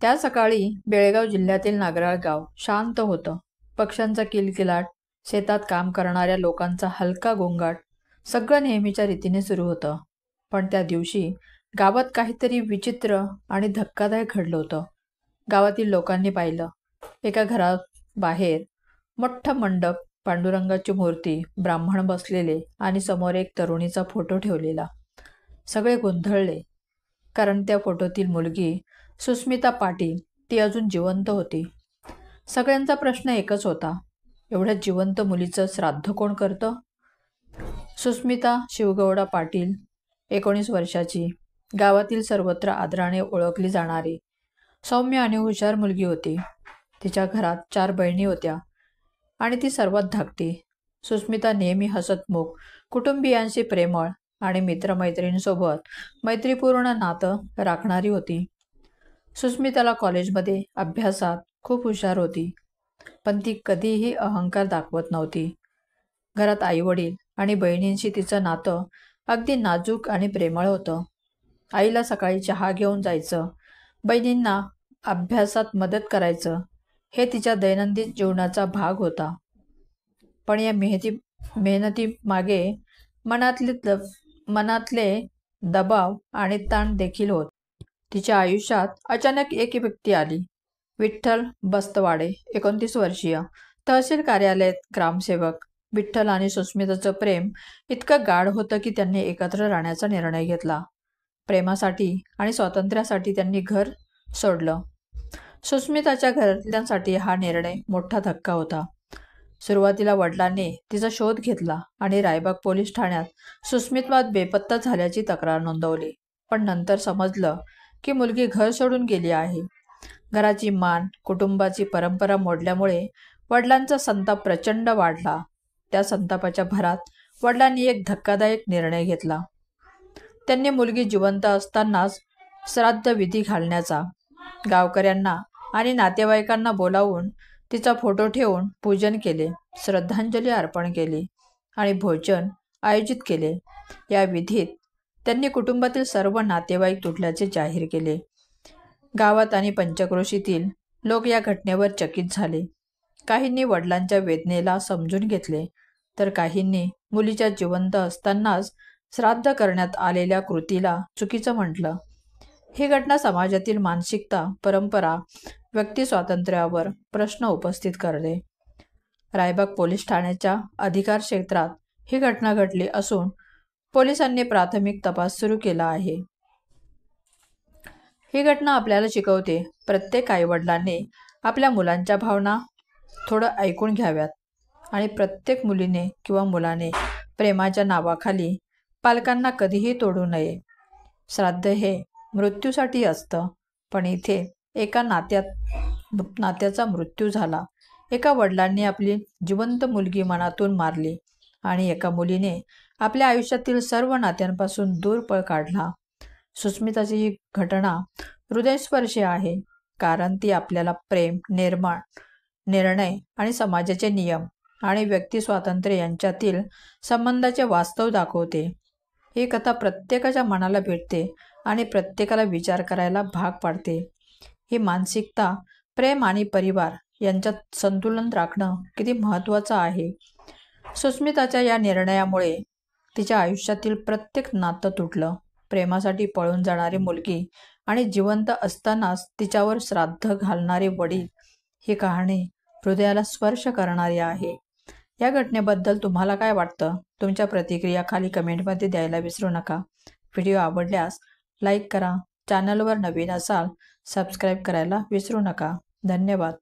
त्या सकाळी बेळगाव जिल्ह्यातील नागराळ गाव शांत होतं. पक्ष्यांचा किलकिलाट, शेतात काम करणाऱ्या लोकांचा हलका गोंगाट, सगळं नेहमीच्या रीतीने सुरू होतं. पण त्या दिवशी गावात काहीतरी विचित्र आणि धक्कादायक घडलं होतं. गावातील लोकांनी पाहिलं, एका घरात बाहेर मोठा मंडप, पांडुरंगाची मूर्ती, ब्राह्मण बसलेले आणि समोर एक तरुणीचा फोटो ठेवलेला. सगळे गोंधळले, कारण त्या फोटोतील मुलगी सुस्मिता पाटील ती अजून जिवंत होती. सगळ्यांचा प्रश्न एकच होता, एवढ्या जिवंत मुलीचं श्राद्ध कोण करतं? सुस्मिता शिवगौडा पाटील, 19 वर्षाची, गावातील सर्वत्र आदराने ओळखली जाणारी सौम्य आणि हुशार मुलगी होती. तिच्या घरात 4 बहिणी होत्या आणि ती सर्वात धाकटी. सुस्मिता नेहमी हसतमुख, कुटुंबियांशी प्रेमळ आणि मित्रमैत्रिणींसोबत मैत्रीपूर्ण नातं राखणारी होती. सुस्मिताला कॉलेजमध्ये अभ्यासात खूप हुशार होती, पण ती कधीही अहंकार दाखवत नव्हती. घरात आईवडील आणि बहिणींशी तिचं नातं अगदी नाजूक आणि प्रेमळ होतं. आईला सकाळी चहा घेऊन जायचं, बहिणींना अभ्यासात मदत करायचं, हे तिच्या दैनंदिन जीवनाचा भाग होता. पण या मेहनतीमागे मनातले दबाव आणि ताण देखील होत. तिच्या आयुष्यात अचानक एक व्यक्ती आली. विठ्ठल बस्तवाडे, 29 वर्षीय, तहसील कार्यालयात ग्रामसेवक. विठ्ठल आणि सुस्मिताचं प्रेम इतकं गाढ होतं की त्यांनी एकत्र राहण्याचा निर्णय घेतला. प्रेमासाठी आणि स्वातंत्र्यासाठी त्यांनी घर सोडलं. सुस्मिताच्या घरातल्यांसाठी हा निर्णय मोठा धक्का होता. सुरुवातीला वडिलांनी तिचा शोध घेतला आणि रायबाग पोलीस ठाण्यात सुस्मिता बेपत्ता झाल्याची तक्रार नोंदवली. पण नंतर समजलं की मुलगी घर सोडून गेली आहे. घराची मान, कुटुंबाची परंपरा मोडल्यामुळे वडिलांचा संताप प्रचंड वाढला. त्या संतापाच्या भरात वडिलांनी एक धक्कादायक निर्णय घेतला. त्यांनी मुलगी जिवंत असतानाच श्राद्ध विधी घालण्याचा. गावकऱ्यांना आणि नातेवाईकांना बोलावून तिचा फोटो ठेवून पूजन केले, श्रद्धांजली अर्पण केली आणि भोजन आयोजित केले. या विधीत त्यांनी कुटुंबातील सर्व नातेवाईक तुटल्याचे जाहीर केले. गावात आणि पंचक्रोशीतील लोक या घटनेवर चकित झाले. काहींनी वडिलांच्या वेदनेला समजून घेतले, तर काहींनी मुलीच्या जिवंत असतानाच श्राद्ध करण्यात आलेल्या कृतीला चुकीचं म्हटलं. ही घटना समाजातील मानसिकता, परंपरा, व्यक्ती स्वातंत्र्यावर प्रश्न उपस्थित करते. रायबाग पोलीस ठाण्याच्या अधिकार क्षेत्रात ही घटना घडली असून पोलिसांनी प्राथमिक तपास सुरू केला आहे. ही घटना आपल्याला शिकवते, प्रत्येक आईवडिलांनी आपल्या मुलांच्या भावना थोडं ऐकून घ्याव्यात आणि प्रत्येक मुलीने किंवा मुलाने प्रेमाच्या नावाखाली पालकांना कधीही तोडू नये. श्राद्ध हे मृत्यूसाठी असतं, पण इथे एका नात्याचा मृत्यू झाला. एका वडिलांनी आपली जिवंत मुलगी मनातून मारली आणि एका मुलीने आपल्या आयुष्यातील सर्व नात्यांपासून दूर पळ काढला. सुस्मिताची ही घटना हृदयस्पर्शी आहे, कारण ती आपल्याला प्रेम, निर्णय आणि समाजाचे नियम आणि व्यक्ती स्वातंत्र्य यांच्यातील संबंधाचे वास्तव दाखवते. ही कथा प्रत्येकाच्या मनाला भेटते आणि प्रत्येकाला विचार करायला भाग पाडते. ही मानसिकता, प्रेम आणि परिवार यांच्यात संतुलन राखणं किती महत्त्वाचं आहे. सुस्मिताच्या या निर्णयामुळे तिच्या आयुष्यातील प्रत्येक नातं तुटलं. प्रेमासाठी पळून जाणारी मुलगी आणि जिवंत असतानाच तिच्यावर श्राद्ध घालणारे वडील, ही कहाणी हृदयाला स्पर्श करणारी आहे. या घटनेबद्दल तुम्हाला काय वाटतं? तुमच्या प्रतिक्रिया खाली कमेंटमध्ये द्यायला विसरू नका. व्हिडिओ आवडल्यास लाईक करा. चॅनलवर नवीन असाल सबस्क्राईब करायला विसरू नका. धन्यवाद.